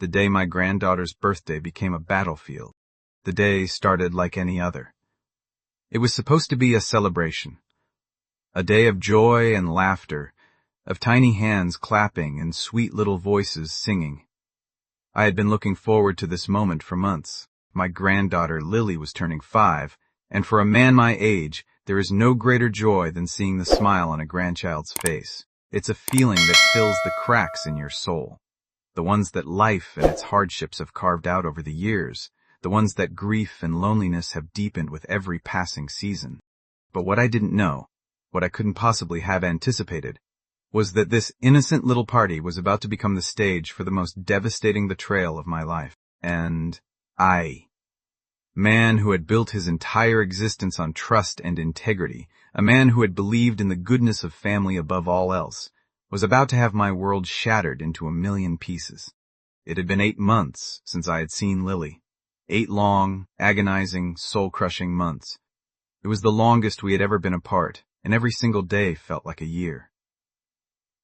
the day my granddaughter's birthday became a battlefield. The day started like any other. It was supposed to be a celebration. A day of joy and laughter, of tiny hands clapping and sweet little voices singing. I had been looking forward to this moment for months. My granddaughter Lily was turning 5, and for a man my age, there is no greater joy than seeing the smile on a grandchild's face. It's a feeling that fills the cracks in your soul. The ones that life and its hardships have carved out over the years. The ones that grief and loneliness have deepened with every passing season. But what I didn't know, what I couldn't possibly have anticipated, was that this innocent little party was about to become the stage for the most devastating betrayal of my life. And man who had built his entire existence on trust and integrity, a man who had believed in the goodness of family above all else, was about to have my world shattered into a million pieces. It had been 8 months since I had seen Lily. 8 long, agonizing, soul-crushing months. It was the longest we had ever been apart, and every single day felt like a year.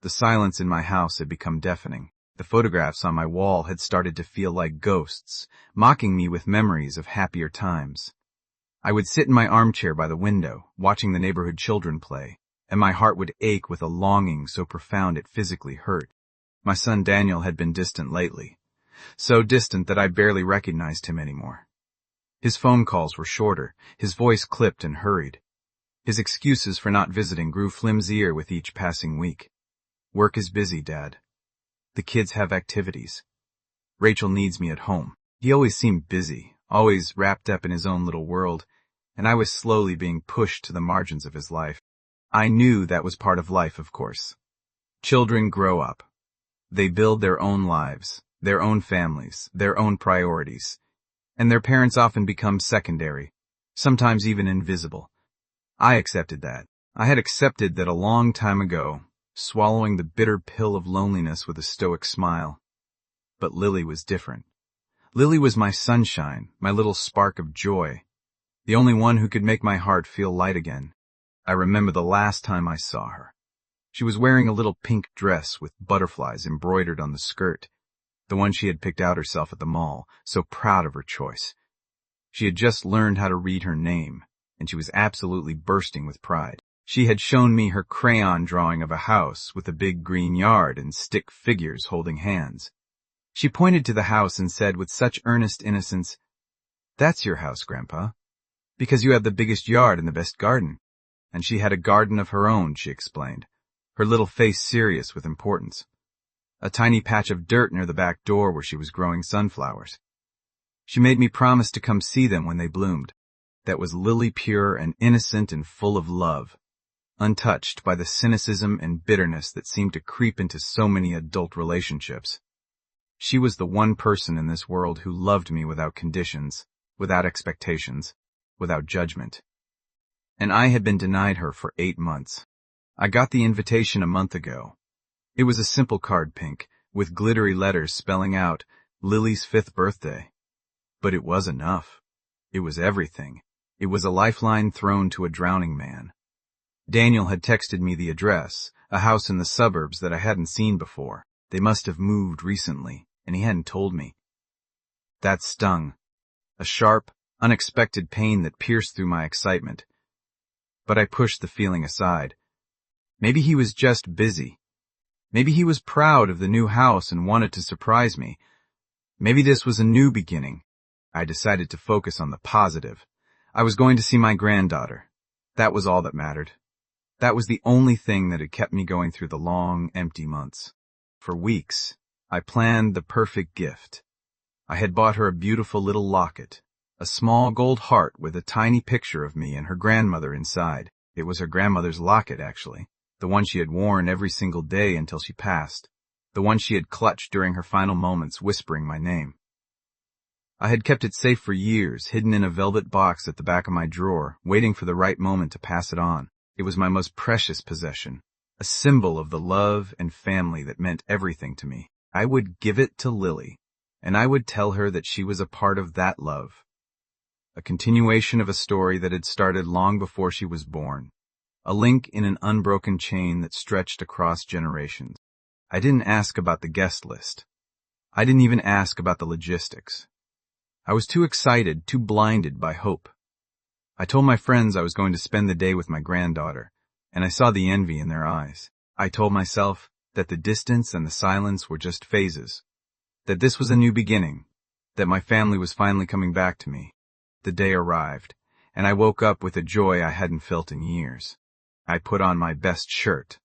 The silence in my house had become deafening. The photographs on my wall had started to feel like ghosts, mocking me with memories of happier times. I would sit in my armchair by the window, watching the neighborhood children play, and my heart would ache with a longing so profound it physically hurt. My son Daniel had been distant lately, so distant that I barely recognized him anymore. His phone calls were shorter, his voice clipped and hurried. His excuses for not visiting grew flimsier with each passing week. Work is busy, Dad. The kids have activities. Rachel needs me at home. He always seemed busy, always wrapped up in his own little world, and I was slowly being pushed to the margins of his life. I knew that was part of life, of course. Children grow up. They build their own lives, their own families, their own priorities, and their parents often become secondary, sometimes even invisible. I accepted that. I had accepted that a long time ago, swallowing the bitter pill of loneliness with a stoic smile. But Lily was different. Lily was my sunshine, my little spark of joy, the only one who could make my heart feel light again. I remember the last time I saw her. She was wearing a little pink dress with butterflies embroidered on the skirt, the one she had picked out herself at the mall, so proud of her choice. She had just learned how to read her name, and she was absolutely bursting with pride. She had shown me her crayon drawing of a house with a big green yard and stick figures holding hands. She pointed to the house and said with such earnest innocence, "That's your house, Grandpa, because you have the biggest yard and the best garden." And she had a garden of her own, she explained, her little face serious with importance. A tiny patch of dirt near the back door where she was growing sunflowers. She made me promise to come see them when they bloomed. That was Lily pure and innocent and full of love, untouched by the cynicism and bitterness that seemed to creep into so many adult relationships. She was the one person in this world who loved me without conditions, without expectations, without judgment. And I had been denied her for 8 months. I got the invitation a month ago. It was a simple card pink, with glittery letters spelling out Lily's 5th birthday. But it was enough. It was everything. It was a lifeline thrown to a drowning man. Daniel had texted me the address, a house in the suburbs that I hadn't seen before. They must have moved recently, and he hadn't told me. That stung. A sharp, unexpected pain that pierced through my excitement. But I pushed the feeling aside. Maybe he was just busy. Maybe he was proud of the new house and wanted to surprise me. Maybe this was a new beginning. I decided to focus on the positive. I was going to see my granddaughter. That was all that mattered. That was the only thing that had kept me going through the long, empty months. For weeks, I planned the perfect gift. I had bought her a beautiful little locket, a small gold heart with a tiny picture of me and her grandmother inside. It was her grandmother's locket, actually, the one she had worn every single day until she passed, the one she had clutched during her final moments whispering my name. I had kept it safe for years, hidden in a velvet box at the back of my drawer, waiting for the right moment to pass it on. It was my most precious possession, a symbol of the love and family that meant everything to me. I would give it to Lily, and I would tell her that she was a part of that love. A continuation of a story that had started long before she was born. A link in an unbroken chain that stretched across generations. I didn't ask about the guest list. I didn't even ask about the logistics. I was too excited, too blinded by hope. I told my friends I was going to spend the day with my granddaughter, and I saw the envy in their eyes. I told myself that the distance and the silence were just phases, that this was a new beginning, that my family was finally coming back to me. The day arrived, and I woke up with a joy I hadn't felt in years. I put on my best shirt,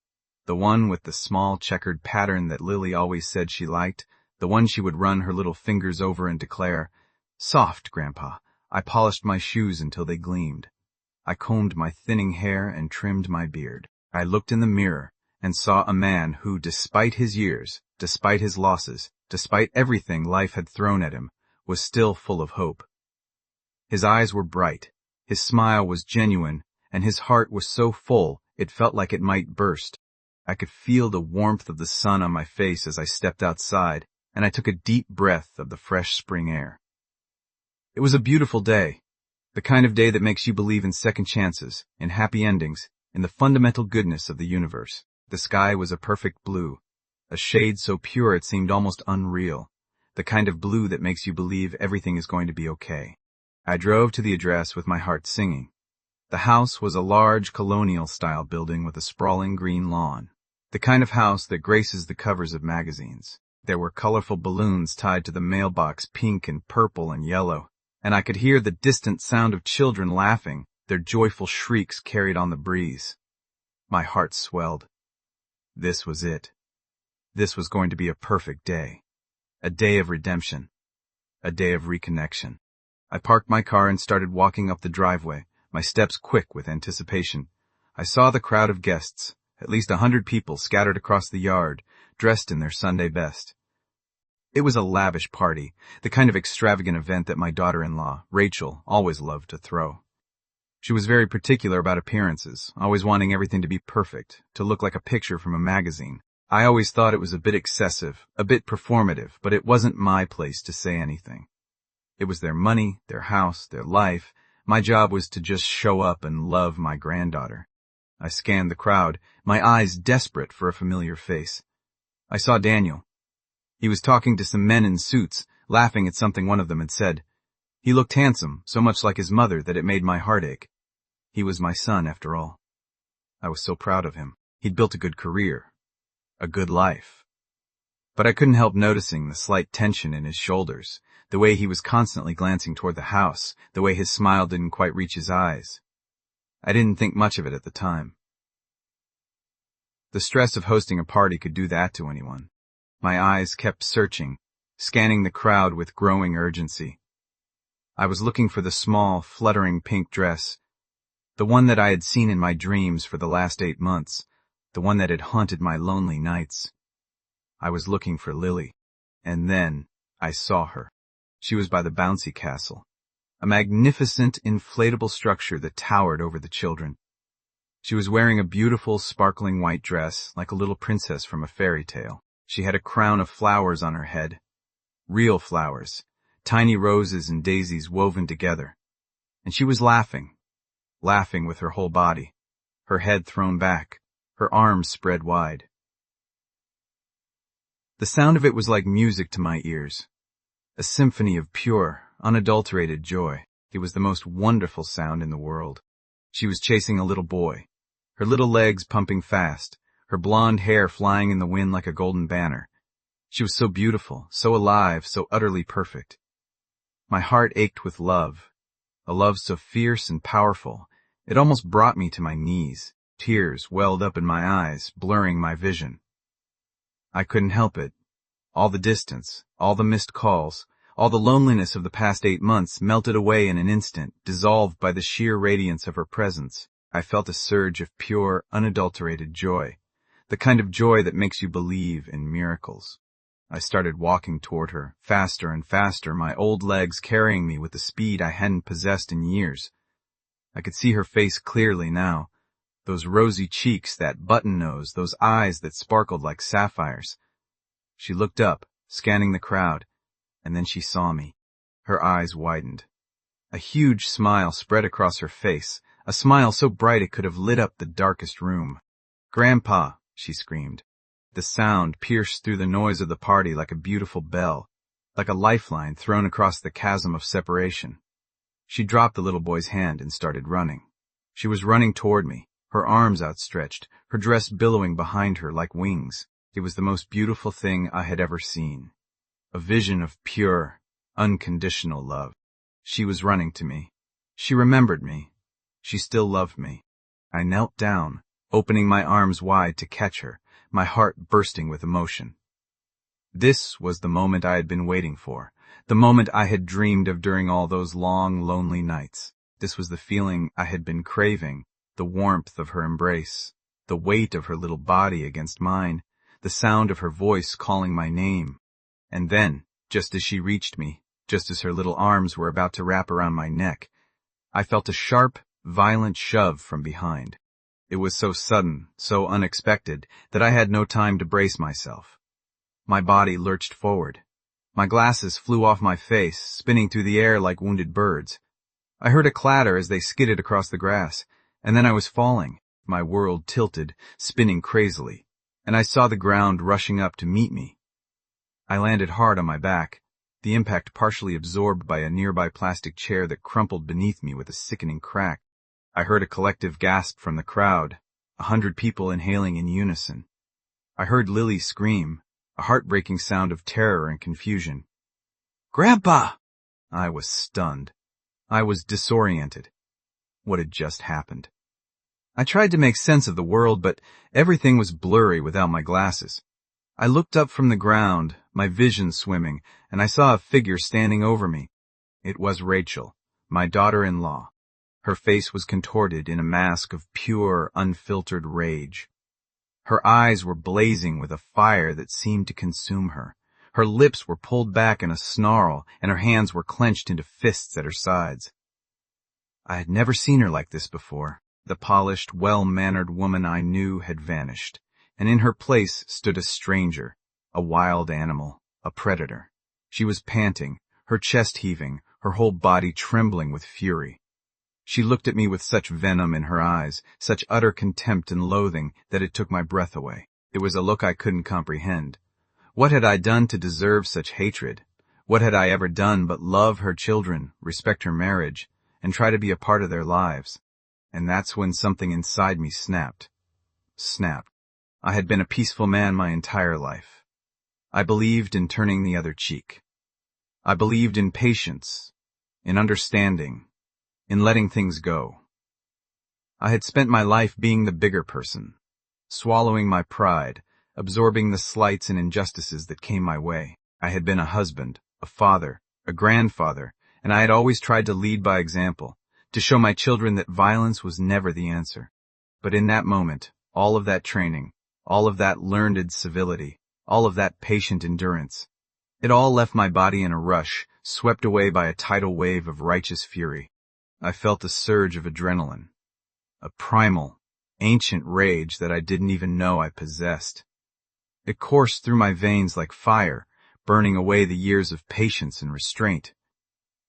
the one with the small checkered pattern that Lily always said she liked, the one she would run her little fingers over and declare, "Soft, Grandpa." I polished my shoes until they gleamed. I combed my thinning hair and trimmed my beard. I looked in the mirror and saw a man who, despite his years, despite his losses, despite everything life had thrown at him, was still full of hope. His eyes were bright, his smile was genuine, and his heart was so full it felt like it might burst. I could feel the warmth of the sun on my face as I stepped outside, and I took a deep breath of the fresh spring air. It was a beautiful day, the kind of day that makes you believe in second chances, in happy endings, in the fundamental goodness of the universe. The sky was a perfect blue, a shade so pure it seemed almost unreal, the kind of blue that makes you believe everything is going to be okay. I drove to the address with my heart singing. The house was a large colonial-style building with a sprawling green lawn, the kind of house that graces the covers of magazines. There were colorful balloons tied to the mailbox, pink and purple and yellow, and I could hear the distant sound of children laughing, their joyful shrieks carried on the breeze. My heart swelled. This was it. This was going to be a perfect day. A day of redemption. A day of reconnection. I parked my car and started walking up the driveway, my steps quick with anticipation. I saw the crowd of guests, at least 100 people scattered across the yard, dressed in their Sunday best. It was a lavish party, the kind of extravagant event that my daughter-in-law, Rachel, always loved to throw. She was very particular about appearances, always wanting everything to be perfect, to look like a picture from a magazine. I always thought it was a bit excessive, a bit performative, but it wasn't my place to say anything. It was their money, their house, their life. My job was to just show up and love my granddaughter. I scanned the crowd, my eyes desperate for a familiar face. I saw Daniel. He was talking to some men in suits, laughing at something one of them had said. He looked handsome, so much like his mother that it made my heart ache. He was my son, after all. I was so proud of him. He'd built a good career, a good life. But I couldn't help noticing the slight tension in his shoulders, the way he was constantly glancing toward the house, the way his smile didn't quite reach his eyes. I didn't think much of it at the time. The stress of hosting a party could do that to anyone. My eyes kept searching, scanning the crowd with growing urgency. I was looking for the small, fluttering pink dress, the one that I had seen in my dreams for the last 8 months, the one that had haunted my lonely nights. I was looking for Lily, and then I saw her. She was by the bouncy castle, a magnificent, inflatable structure that towered over the children. She was wearing a beautiful, sparkling white dress, like a little princess from a fairy tale. She had a crown of flowers on her head. Real flowers, tiny roses and daisies woven together. And she was laughing with her whole body, her head thrown back, her arms spread wide. The sound of it was like music to my ears, a symphony of pure, unadulterated joy. It was the most wonderful sound in the world. She was chasing a little boy, her little legs pumping fast, her blonde hair flying in the wind like a golden banner. She was so beautiful, so alive, so utterly perfect. My heart ached with love, a love so fierce and powerful, it almost brought me to my knees. Tears welled up in my eyes, blurring my vision. I couldn't help it. All the distance, all the missed calls, all the loneliness of the past 8 months melted away in an instant, dissolved by the sheer radiance of her presence. I felt a surge of pure, unadulterated joy, the kind of joy that makes you believe in miracles. I started walking toward her, faster and faster, my old legs carrying me with the speed I hadn't possessed in years. I could see her face clearly now, those rosy cheeks, that button nose, those eyes that sparkled like sapphires. She looked up, scanning the crowd, and then she saw me. Her eyes widened. A huge smile spread across her face, a smile so bright it could have lit up the darkest room. "Grandpa," she screamed. The sound pierced through the noise of the party like a beautiful bell. like a lifeline thrown across the chasm of separation. She dropped the little boy's hand and started running. She was running toward me, her arms outstretched, her dress billowing behind her like wings. It was the most beautiful thing I had ever seen. A vision of pure, unconditional love. She was running to me. She remembered me. She still loved me. I knelt down, opening my arms wide to catch her, my heart bursting with emotion. This was the moment I had been waiting for, the moment I had dreamed of during all those long, lonely nights. This was the feeling I had been craving, the warmth of her embrace, the weight of her little body against mine, the sound of her voice calling my name. And then, just as she reached me, just as her little arms were about to wrap around my neck, I felt a sharp, violent shove from behind. It was so sudden, so unexpected, that I had no time to brace myself. My body lurched forward. My glasses flew off my face, spinning through the air like wounded birds. I heard a clatter as they skidded across the grass, and then I was falling, my world tilted, spinning crazily, and I saw the ground rushing up to meet me. I landed hard on my back, the impact partially absorbed by a nearby plastic chair that crumpled beneath me with a sickening crack. I heard a collective gasp from the crowd, 100 people inhaling in unison. I heard Lily scream, a heartbreaking sound of terror and confusion. "Grandpa!" I was stunned. I was disoriented. What had just happened? I tried to make sense of the world, but everything was blurry without my glasses. I looked up from the ground, my vision swimming, and I saw a figure standing over me. It was Rachel, my daughter-in-law. Her face was contorted in a mask of pure, unfiltered rage. Her eyes were blazing with a fire that seemed to consume her. Her lips were pulled back in a snarl, and her hands were clenched into fists at her sides. I had never seen her like this before. The polished, well-mannered woman I knew had vanished, and in her place stood a stranger, a wild animal, a predator. She was panting, her chest heaving, her whole body trembling with fury. She looked at me with such venom in her eyes, such utter contempt and loathing, that it took my breath away. It was a look I couldn't comprehend. What had I done to deserve such hatred? What had I ever done but love her children, respect her marriage, and try to be a part of their lives? And that's when something inside me snapped. Snapped. I had been a peaceful man my entire life. I believed in turning the other cheek. I believed in patience, in understanding, in letting things go. I had spent my life being the bigger person, swallowing my pride, absorbing the slights and injustices that came my way. I had been a husband, a father, a grandfather, and I had always tried to lead by example, to show my children that violence was never the answer. But in that moment, all of that training, all of that learned civility, all of that patient endurance, it all left my body in a rush, swept away by a tidal wave of righteous fury. I felt a surge of adrenaline, a primal, ancient rage that I didn't even know I possessed. It coursed through my veins like fire, burning away the years of patience and restraint.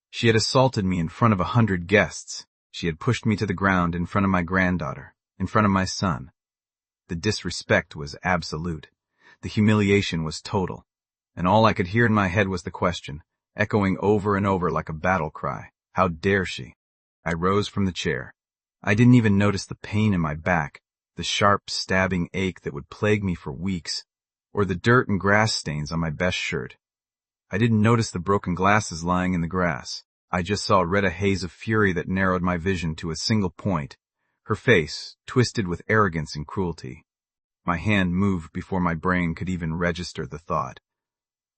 She had assaulted me in front of 100 guests. She had pushed me to the ground in front of my granddaughter, in front of my son. The disrespect was absolute. The humiliation was total. And all I could hear in my head was the question, echoing over and over like a battle cry. How dare she? I rose from the chair. I didn't even notice the pain in my back, the sharp, stabbing ache that would plague me for weeks, or the dirt and grass stains on my best shirt. I didn't notice the broken glasses lying in the grass. I just saw a haze of fury that narrowed my vision to a single point, her face twisted with arrogance and cruelty. My hand moved before my brain could even register the thought.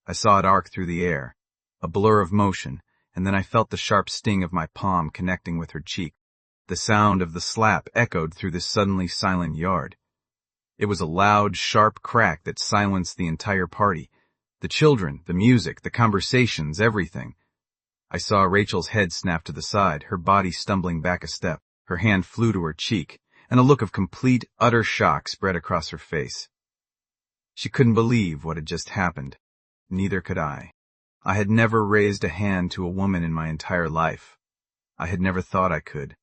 I saw it arc through the air, a blur of motion, and then I felt the sharp sting of my palm connecting with her cheek. The sound of the slap echoed through the suddenly silent yard. It was a loud, sharp crack that silenced the entire party. The children, the music, the conversations, everything. I saw Rachel's head snap to the side, her body stumbling back a step. Her hand flew to her cheek, and a look of complete, utter shock spread across her face. She couldn't believe what had just happened. Neither could I. I had never raised a hand to a woman in my entire life. I had never thought I could.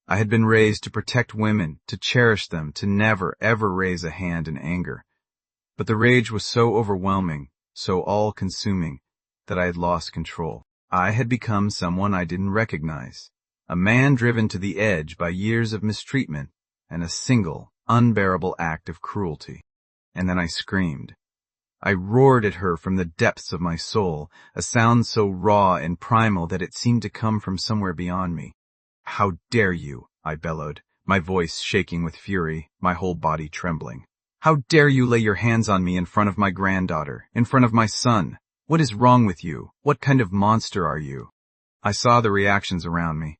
I had been raised to protect women, to cherish them, to never, ever raise a hand in anger. But the rage was so overwhelming, so all-consuming, that I had lost control. I had become someone I didn't recognize. A man driven to the edge by years of mistreatment and a single, unbearable act of cruelty. And then I screamed. I roared at her from the depths of my soul, a sound so raw and primal that it seemed to come from somewhere beyond me. "How dare you?" I bellowed, my voice shaking with fury, my whole body trembling. "How dare you lay your hands on me in front of my granddaughter, in front of my son? What is wrong with you? What kind of monster are you?" I saw the reactions around me.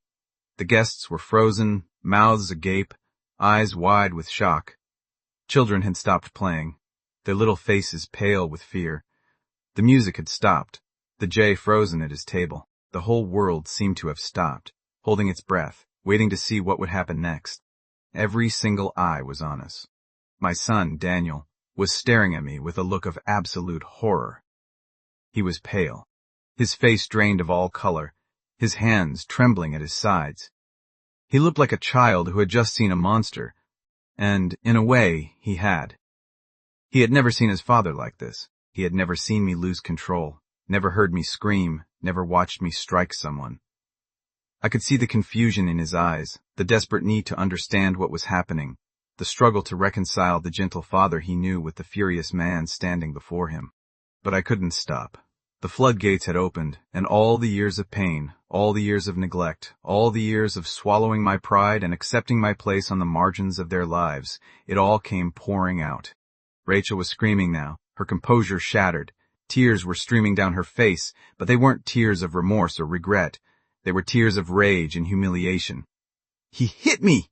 The guests were frozen, mouths agape, eyes wide with shock. Children had stopped playing, their little faces pale with fear. The music had stopped, the Jay frozen at his table. The whole world seemed to have stopped, holding its breath, waiting to see what would happen next. Every single eye was on us. My son, Daniel, was staring at me with a look of absolute horror. He was pale, his face drained of all color, his hands trembling at his sides. He looked like a child who had just seen a monster, and, in a way, he had. He had never seen his father like this. He had never seen me lose control, never heard me scream, never watched me strike someone. I could see the confusion in his eyes, the desperate need to understand what was happening, the struggle to reconcile the gentle father he knew with the furious man standing before him. But I couldn't stop. The floodgates had opened, and all the years of pain, all the years of neglect, all the years of swallowing my pride and accepting my place on the margins of their lives, it all came pouring out. Rachel was screaming now, her composure shattered. Tears were streaming down her face, but they weren't tears of remorse or regret. They were tears of rage and humiliation. "He hit me!"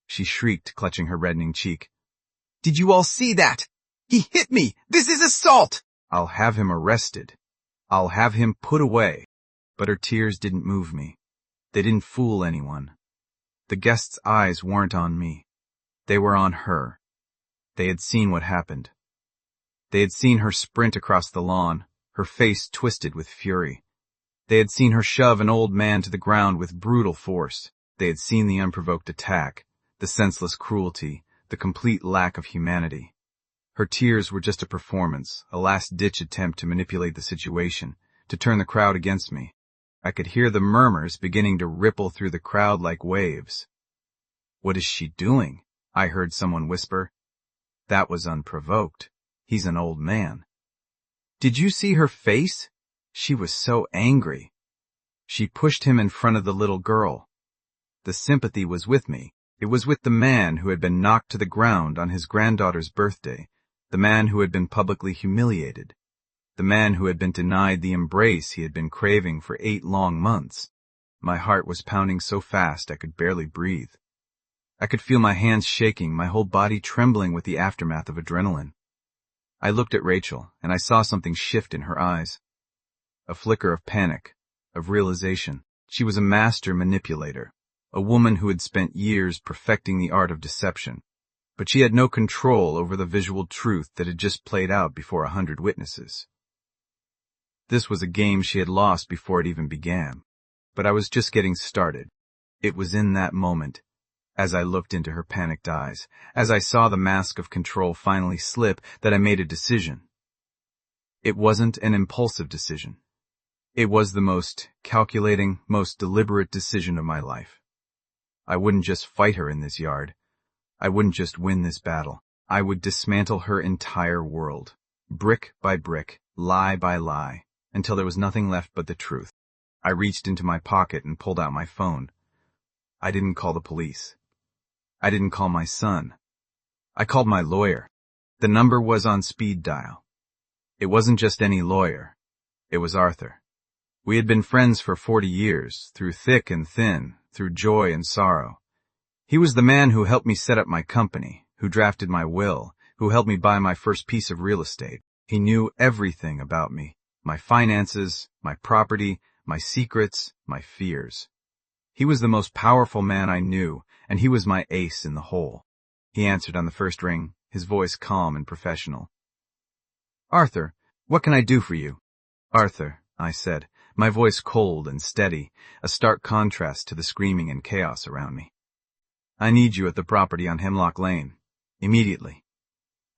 she shrieked, clutching her reddening cheek. "Did you all see that? He hit me! This is assault!" "I'll have him arrested. I'll have him put away." But her tears didn't move me. They didn't fool anyone. The guests' eyes weren't on me. They were on her. They had seen what happened. They had seen her sprint across the lawn, her face twisted with fury. They had seen her shove an old man to the ground with brutal force. They had seen the unprovoked attack, the senseless cruelty, the complete lack of humanity. Her tears were just a performance, a last-ditch attempt to manipulate the situation, to turn the crowd against me. I could hear the murmurs beginning to ripple through the crowd like waves. "What is she doing?" I heard someone whisper. "That was unprovoked. He's an old man." "Did you see her face? She was so angry." She pushed him in front of the little girl. The sympathy was with me. It was with the man who had been knocked to the ground on his granddaughter's birthday, the man who had been publicly humiliated, the man who had been denied the embrace he had been craving for 8 long months. My heart was pounding so fast I could barely breathe. I could feel my hands shaking, my whole body trembling with the aftermath of adrenaline. I looked at Rachel, and I saw something shift in her eyes. A flicker of panic, of realization. She was a master manipulator, a woman who had spent years perfecting the art of deception. But she had no control over the visual truth that had just played out before 100 witnesses. This was a game she had lost before it even began. But I was just getting started. It was in that moment, as I looked into her panicked eyes, as I saw the mask of control finally slip, that I made a decision. It wasn't an impulsive decision. It was the most calculating, most deliberate decision of my life. I wouldn't just fight her in this yard. I wouldn't just win this battle. I would dismantle her entire world, brick by brick, lie by lie, until there was nothing left but the truth. I reached into my pocket and pulled out my phone. I didn't call the police. I didn't call my son. I called my lawyer. The number was on speed dial. It wasn't just any lawyer. It was Arthur. We had been friends for 40 years, through thick and thin, through joy and sorrow. He was the man who helped me set up my company, who drafted my will, who helped me buy my first piece of real estate. He knew everything about me, my finances, my property, my secrets, my fears. He was the most powerful man I knew, and he was my ace in the hole. He answered on the first ring, his voice calm and professional. "Arthur, what can I do for you?" "Arthur," I said, my voice cold and steady, a stark contrast to the screaming and chaos around me. "I need you at the property on Hemlock Lane. Immediately.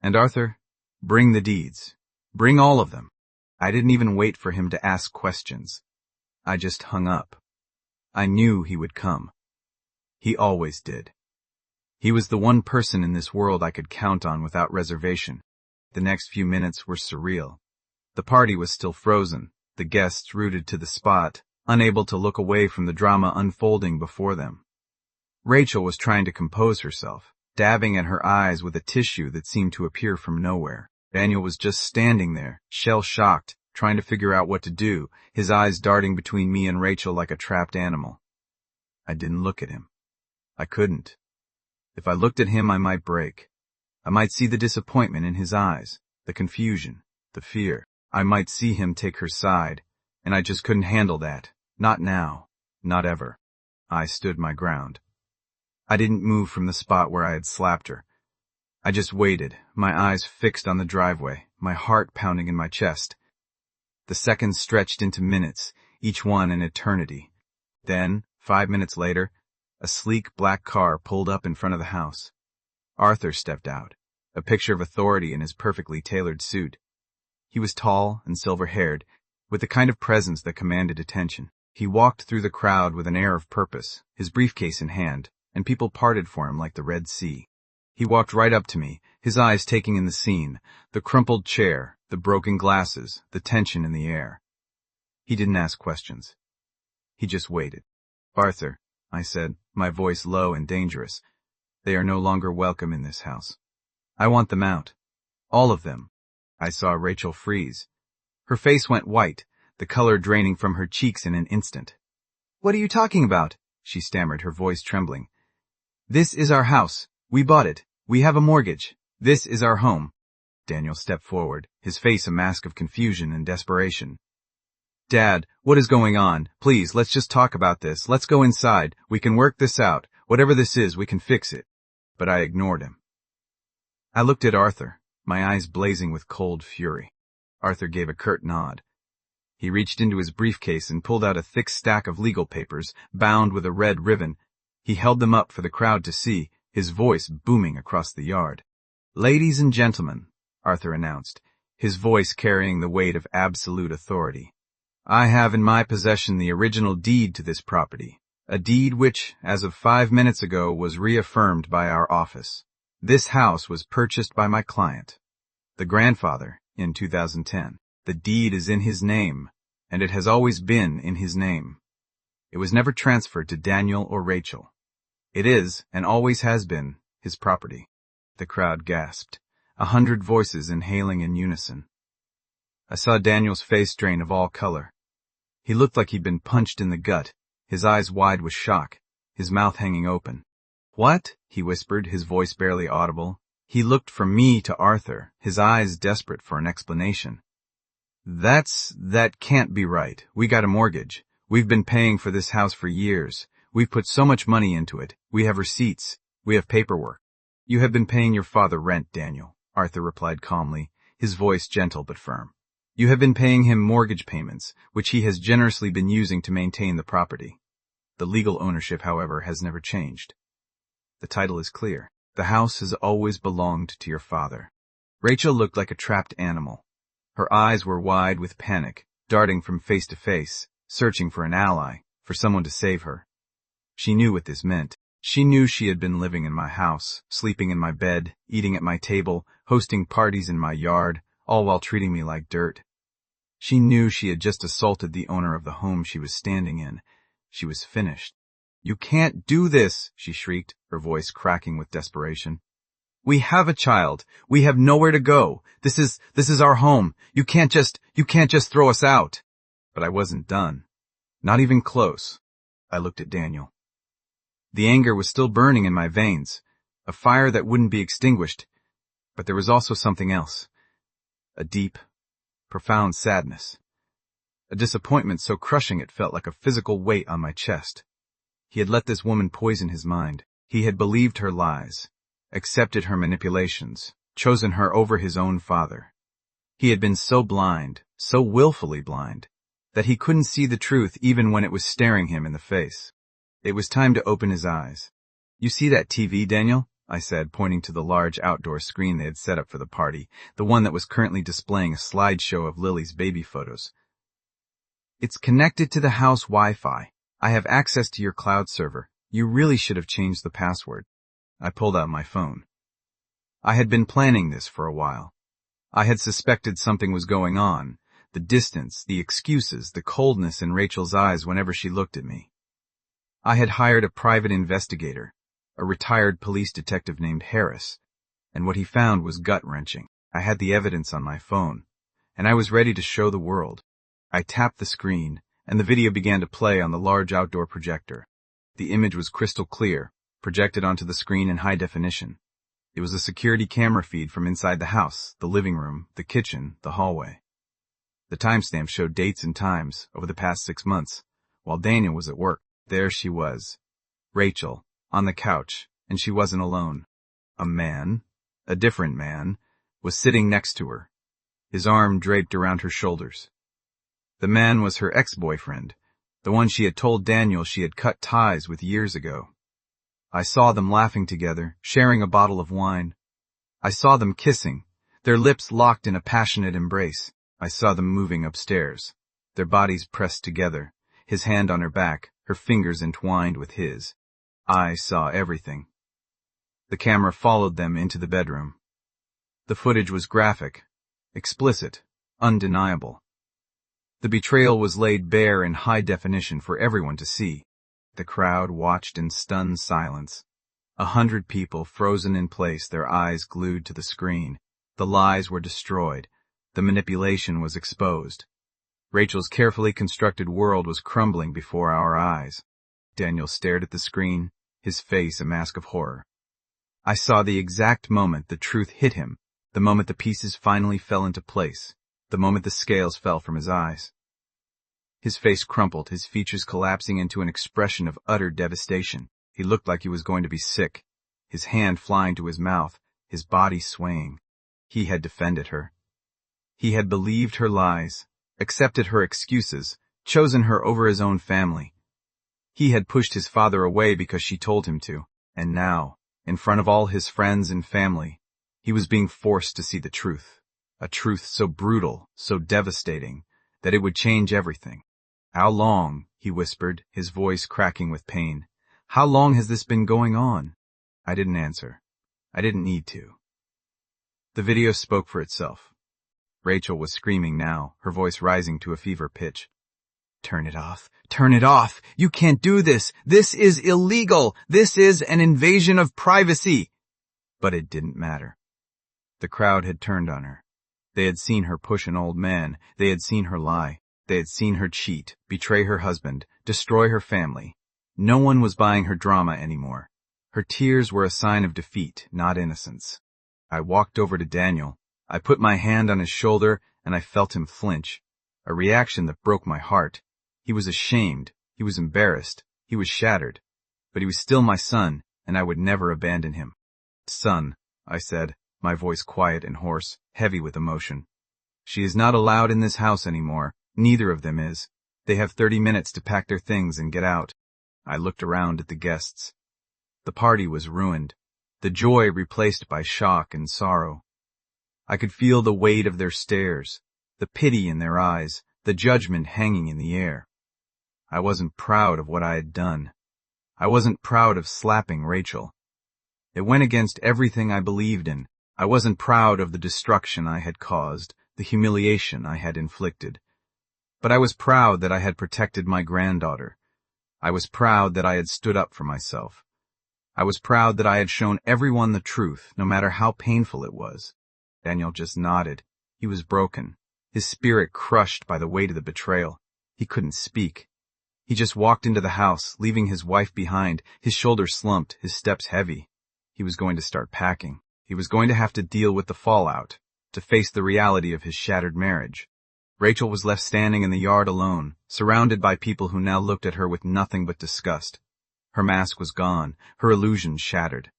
And Arthur, bring the deeds. Bring all of them. I didn't even wait for him to ask questions. I just hung up. I knew he would come. He always did. He was the one person in this world I could count on without reservation. The next few minutes were surreal. The party was still frozen, the guests rooted to the spot, unable to look away from the drama unfolding before them. Rachel was trying to compose herself, dabbing at her eyes with a tissue that seemed to appear from nowhere. Daniel was just standing there, shell-shocked, trying to figure out what to do, his eyes darting between me and Rachel like a trapped animal. I didn't look at him. I couldn't. If I looked at him, I might break. I might see the disappointment in his eyes, the confusion, the fear. I might see him take her side, and I just couldn't handle that. Not now. Not ever. I stood my ground. I didn't move from the spot where I had slapped her. I just waited, my eyes fixed on the driveway, my heart pounding in my chest. The seconds stretched into minutes, each one an eternity. Then, 5 minutes later, a sleek black car pulled up in front of the house. Arthur stepped out, a picture of authority in his perfectly tailored suit. He was tall and silver-haired, with the kind of presence that commanded attention. He walked through the crowd with an air of purpose, his briefcase in hand, and people parted for him like the Red Sea. He walked right up to me, his eyes taking in the scene, the crumpled chair, the broken glasses, the tension in the air. He didn't ask questions. He just waited. "Arthur," I said, my voice low and dangerous, "they are no longer welcome in this house. I want them out. All of them." I saw Rachel freeze. Her face went white, the color draining from her cheeks in an instant. "What are you talking about?" she stammered, her voice trembling. "This is our house. We bought it. We have a mortgage. This is our home." Daniel stepped forward, his face a mask of confusion and desperation. "Dad, what is going on? Please, let's just talk about this. Let's go inside. We can work this out. Whatever this is, we can fix it." But I ignored him. I looked at Arthur, my eyes blazing with cold fury. Arthur gave a curt nod. He reached into his briefcase and pulled out a thick stack of legal papers, bound with a red ribbon. He held them up for the crowd to see, his voice booming across the yard. "Ladies and gentlemen," Arthur announced, his voice carrying the weight of absolute authority, "I have in my possession the original deed to this property, a deed which, as of 5 minutes ago, was reaffirmed by our office. This house was purchased by my client, the grandfather, in 2010. The deed is in his name, and it has always been in his name. It was never transferred to Daniel or Rachel. It is, and always has been, his property." The crowd gasped, 100 voices inhaling in unison. I saw Daniel's face drain of all color. He looked like he'd been punched in the gut, his eyes wide with shock, his mouth hanging open. "What?" he whispered, his voice barely audible. He looked from me to Arthur, his eyes desperate for an explanation. That can't be right. We got a mortgage. We've been paying for this house for years. We've put so much money into it. We have receipts. We have paperwork." "You have been paying your father rent, Daniel," Arthur replied calmly, his voice gentle but firm. "You have been paying him mortgage payments, which he has generously been using to maintain the property. The legal ownership, however, has never changed. The title is clear. The house has always belonged to your father." Rachel looked like a trapped animal. Her eyes were wide with panic, darting from face to face, searching for an ally, for someone to save her. She knew what this meant. She knew she had been living in my house, sleeping in my bed, eating at my table, hosting parties in my yard, all while treating me like dirt. She knew she had just assaulted the owner of the home she was standing in. She was finished. "You can't do this," she shrieked, her voice cracking with desperation. "We have a child. We have nowhere to go. This is our home. You can't just throw us out." But I wasn't done. Not even close. I looked at Daniel. The anger was still burning in my veins, a fire that wouldn't be extinguished, but there was also something else. A deep, profound sadness. A disappointment so crushing it felt like a physical weight on my chest. He had let this woman poison his mind. He had believed her lies, accepted her manipulations, chosen her over his own father. He had been so blind, so willfully blind, that he couldn't see the truth even when it was staring him in the face. It was time to open his eyes. "You see that TV, Daniel?" I said, pointing to the large outdoor screen they had set up for the party, the one that was currently displaying a slideshow of Lily's baby photos. It's connected to the house Wi-Fi. I have access to your cloud server. You really should have changed the password. I pulled out my phone. I had been planning this for a while. I had suspected something was going on. The distance, the excuses, the coldness in Rachel's eyes whenever she looked at me. I had hired a private investigator, a retired police detective named Harris, and what he found was gut-wrenching. I had the evidence on my phone, and I was ready to show the world. I tapped the screen, and the video began to play on the large outdoor projector. The image was crystal clear, projected onto the screen in high definition. It was a security camera feed from inside the house, the living room, the kitchen, the hallway. The timestamp showed dates and times over the past 6 months, while Daniel was at work. There she was, Rachel, on the couch, and she wasn't alone. A man, a different man, was sitting next to her, his arm draped around her shoulders. The man was her ex-boyfriend, the one she had told Daniel she had cut ties with years ago. I saw them laughing together, sharing a bottle of wine. I saw them kissing, their lips locked in a passionate embrace. I saw them moving upstairs, their bodies pressed together, his hand on her back, her fingers entwined with his. I saw everything. The camera followed them into the bedroom. The footage was graphic, explicit, undeniable. The betrayal was laid bare in high definition for everyone to see. The crowd watched in stunned silence. 100 people frozen in place, their eyes glued to the screen. The lies were destroyed. The manipulation was exposed. Rachel's carefully constructed world was crumbling before our eyes. Daniel stared at the screen, his face a mask of horror. I saw the exact moment the truth hit him, the moment the pieces finally fell into place, the moment the scales fell from his eyes. His face crumpled, his features collapsing into an expression of utter devastation. He looked like he was going to be sick, his hand flying to his mouth, his body swaying. He had defended her. He had believed her lies, accepted her excuses, chosen her over his own family. He had pushed his father away because she told him to, and now, in front of all his friends and family, he was being forced to see the truth, a truth so brutal, so devastating, that it would change everything. How long, he whispered, his voice cracking with pain. How long has this been going on? I didn't answer. I didn't need to. The video spoke for itself. Rachel was screaming now, her voice rising to a fever pitch. Turn it off. Turn it off. You can't do this. This is illegal. This is an invasion of privacy. But it didn't matter. The crowd had turned on her. They had seen her push an old man. They had seen her lie. They had seen her cheat, betray her husband, destroy her family. No one was buying her drama anymore. Her tears were a sign of defeat, not innocence. I walked over to Daniel. I put my hand on his shoulder, and I felt him flinch. A reaction that broke my heart. He was ashamed. He was embarrassed. He was shattered. But he was still my son, and I would never abandon him. Son, I said, my voice quiet and hoarse, heavy with emotion. She is not allowed in this house anymore. Neither of them is. They have 30 minutes to pack their things and get out. I looked around at the guests. The party was ruined, the joy replaced by shock and sorrow. I could feel the weight of their stares, the pity in their eyes, the judgment hanging in the air. I wasn't proud of what I had done. I wasn't proud of slapping Rachel. It went against everything I believed in. I wasn't proud of the destruction I had caused, the humiliation I had inflicted. But I was proud that I had protected my granddaughter. I was proud that I had stood up for myself. I was proud that I had shown everyone the truth, no matter how painful it was. Daniel just nodded. He was broken, his spirit crushed by the weight of the betrayal. He couldn't speak. He just walked into the house, leaving his wife behind, his shoulders slumped, his steps heavy. He was going to start packing. He was going to have to deal with the fallout, to face the reality of his shattered marriage. Rachel was left standing in the yard alone, surrounded by people who now looked at her with nothing but disgust. Her mask was gone, her illusions shattered.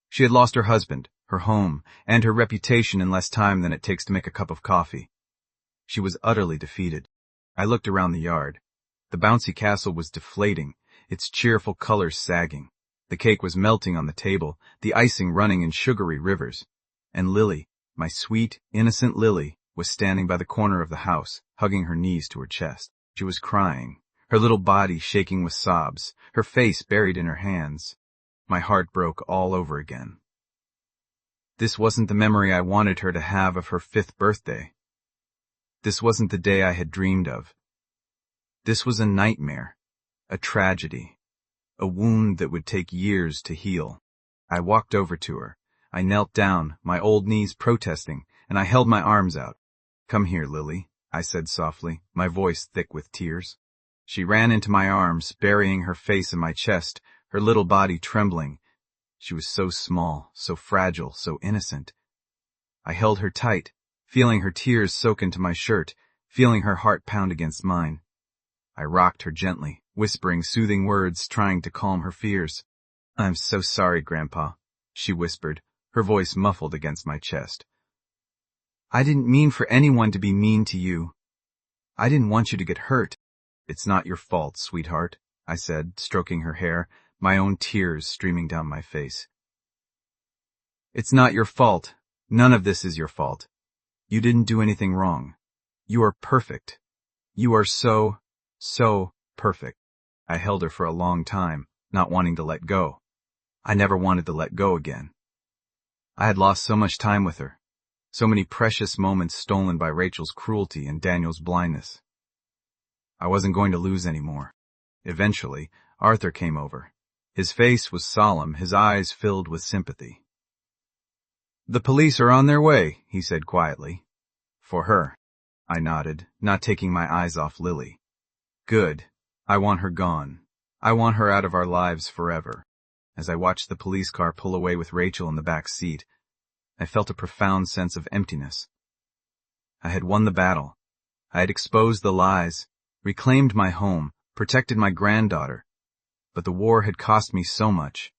She had lost her husband, her home, and her reputation in less time than it takes to make a cup of coffee. She was utterly defeated. I looked around the yard. The bouncy castle was deflating, its cheerful colors sagging. The cake was melting on the table, the icing running in sugary rivers. And Lily, my sweet, innocent Lily, was standing by the corner of the house, hugging her knees to her chest. She was crying, her little body shaking with sobs, her face buried in her hands. My heart broke all over again. This wasn't the memory I wanted her to have of her 5th birthday. This wasn't the day I had dreamed of. This was a nightmare, a tragedy, a wound that would take years to heal. I walked over to her. I knelt down, my old knees protesting, and I held my arms out. "Come here, Lily," I said softly, my voice thick with tears. She ran into my arms, burying her face in my chest, her little body trembling. She was so small, so fragile, so innocent. I held her tight, feeling her tears soak into my shirt, feeling her heart pound against mine. I rocked her gently, whispering soothing words, trying to calm her fears. "I'm so sorry, Grandpa," she whispered, her voice muffled against my chest. "I didn't mean for anyone to be mean to you. I didn't want you to get hurt." "It's not your fault, sweetheart," I said, stroking her hair, my own tears streaming down my face. "It's not your fault. None of this is your fault. You didn't do anything wrong. You are perfect. You are so perfect." I held her for a long time, not wanting to let go. I never wanted to let go again. I had lost so much time with her, so many precious moments stolen by Rachel's cruelty and Daniel's blindness. I wasn't going to lose any more. Eventually, Arthur came over. His face was solemn, his eyes filled with sympathy. "The police are on their way," he said quietly. "For her," I nodded, not taking my eyes off Lily. "Good. I want her gone. I want her out of our lives forever." As I watched the police car pull away with Rachel in the back seat, I felt a profound sense of emptiness. I had won the battle. I had exposed the lies, reclaimed my home, protected my granddaughter. But the war had cost me so much.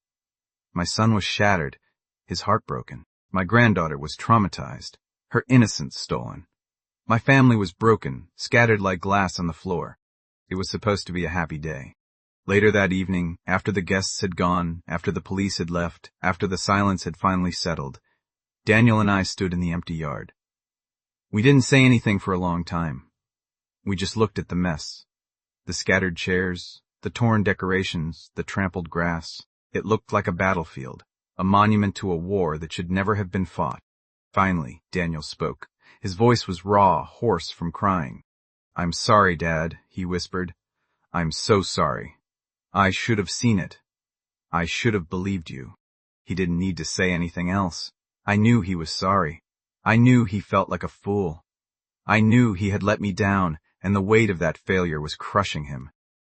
My son was shattered, his heart broken. My granddaughter was traumatized, her innocence stolen. My family was broken, scattered like glass on the floor. It was supposed to be a happy day. Later that evening, after the guests had gone, after the police had left, after the silence had finally settled, Daniel and I stood in the empty yard. We didn't say anything for a long time. We just looked at the mess. The scattered chairs, the torn decorations, the trampled grass. It looked like a battlefield, a monument to a war that should never have been fought. Finally, Daniel spoke. His voice was raw, hoarse from crying. "I'm sorry, Dad," he whispered. "I'm so sorry. I should have seen it. I should have believed you." He didn't need to say anything else. I knew he was sorry. I knew he felt like a fool. I knew he had let me down, and the weight of that failure was crushing him.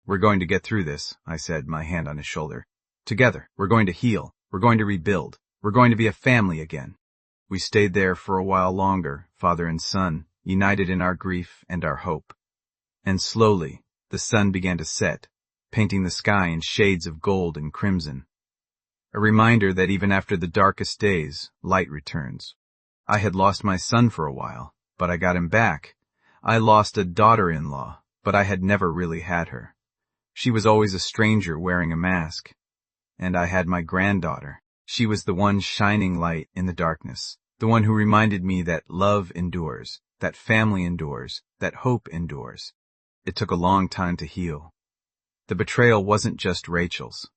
"We're going to get through this," I said, my hand on his shoulder. "Together, we're going to heal. We're going to rebuild. We're going to be a family again." We stayed there for a while longer, father and son, united in our grief and our hope. And slowly, the sun began to set, painting the sky in shades of gold and crimson. A reminder that even after the darkest days, light returns. I had lost my son for a while, but I got him back. I lost a daughter-in-law, but I had never really had her. She was always a stranger wearing a mask. And I had my granddaughter. She was the one shining light in the darkness, the one who reminded me that love endures, that family endures, that hope endures. It took a long time to heal. The betrayal wasn't just Rachel's.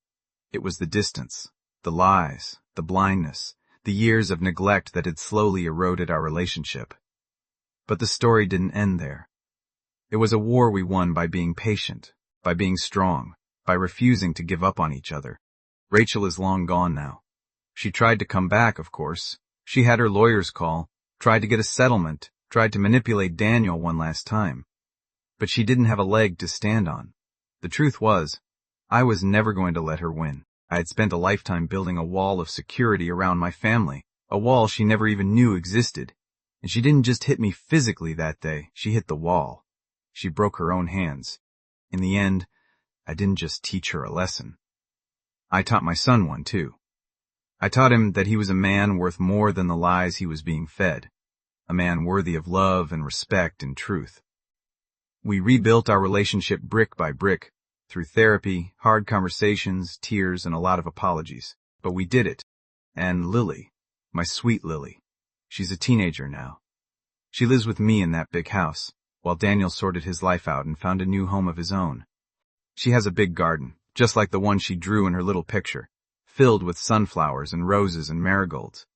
It was the distance, the lies, the blindness, the years of neglect that had slowly eroded our relationship. But the story didn't end there. It was a war we won by being patient, by being strong, by refusing to give up on each other. Rachel is long gone now. She tried to come back, of course. She had her lawyer's call, tried to get a settlement, tried to manipulate Daniel one last time. But she didn't have a leg to stand on. The truth was, I was never going to let her win. I had spent a lifetime building a wall of security around my family, a wall she never even knew existed. And she didn't just hit me physically that day, she hit the wall. She broke her own hands. In the end, I didn't just teach her a lesson. I taught my son one too. I taught him that he was a man worth more than the lies he was being fed, a man worthy of love and respect and truth. We rebuilt our relationship brick by brick, through therapy, hard conversations, tears, and a lot of apologies. But we did it. And Lily, my sweet Lily, she's a teenager now. She lives with me in that big house, while Daniel sorted his life out and found a new home of his own. She has a big garden, just like the one she drew in her little picture, filled with sunflowers and roses and marigolds.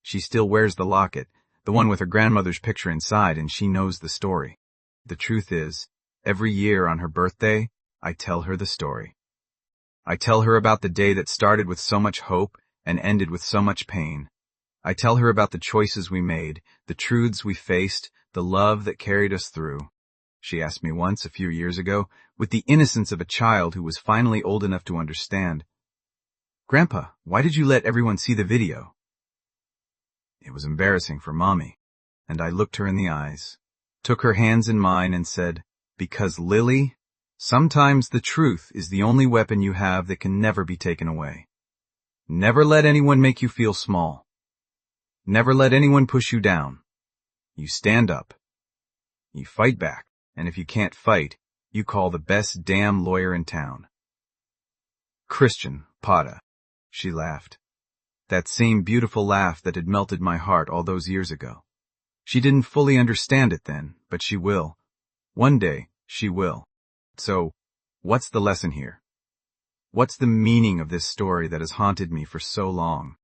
She still wears the locket, the one with her grandmother's picture inside, and she knows the story. The truth is, every year on her birthday, I tell her the story. I tell her about the day that started with so much hope and ended with so much pain. I tell her about the choices we made, the truths we faced, the love that carried us through. She asked me once, a few years ago, with the innocence of a child who was finally old enough to understand, "Grandpa, why did you let everyone see the video?" It was embarrassing for Mommy, and I looked her in the eyes, took her hands in mine and said, "Because Lily, sometimes the truth is the only weapon you have that can never be taken away. Never let anyone make you feel small. Never let anyone push you down. You stand up. You fight back, and if you can't fight, you call the best damn lawyer in town." Christian, Pata. She laughed. That same beautiful laugh that had melted my heart all those years ago. She didn't fully understand it then, but she will. One day, she will. So, what's the lesson here? What's the meaning of this story that has haunted me for so long?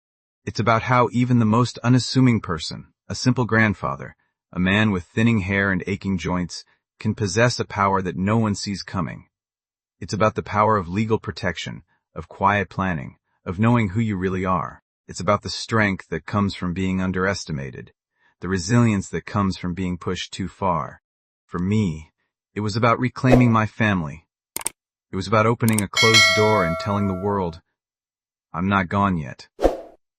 It's about how even the most unassuming person, a simple grandfather, a man with thinning hair and aching joints, can possess a power that no one sees coming. It's about the power of legal protection, of quiet planning, of knowing who you really are. It's about the strength that comes from being underestimated, the resilience that comes from being pushed too far. For me, it was about reclaiming my family. It was about opening a closed door and telling the world, I'm not gone yet.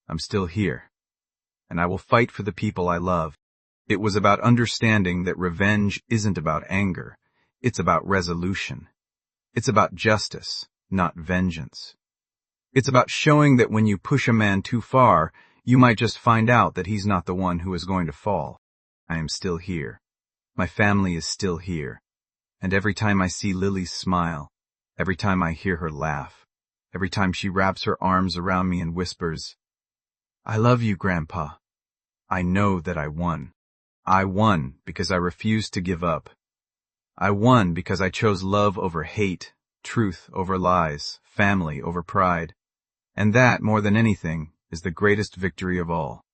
I'm still here. And I will fight for the people I love. It was about understanding that revenge isn't about anger. It's about resolution. It's about justice, not vengeance. It's about showing that when you push a man too far, you might just find out that he's not the one who is going to fall. I am still here. My family is still here. And every time I see Lily's smile, every time I hear her laugh, every time she wraps her arms around me and whispers, "I love you, Grandpa," I know that I won. I won because I refused to give up. I won because I chose love over hate, truth over lies, family over pride. And that, more than anything, is the greatest victory of all.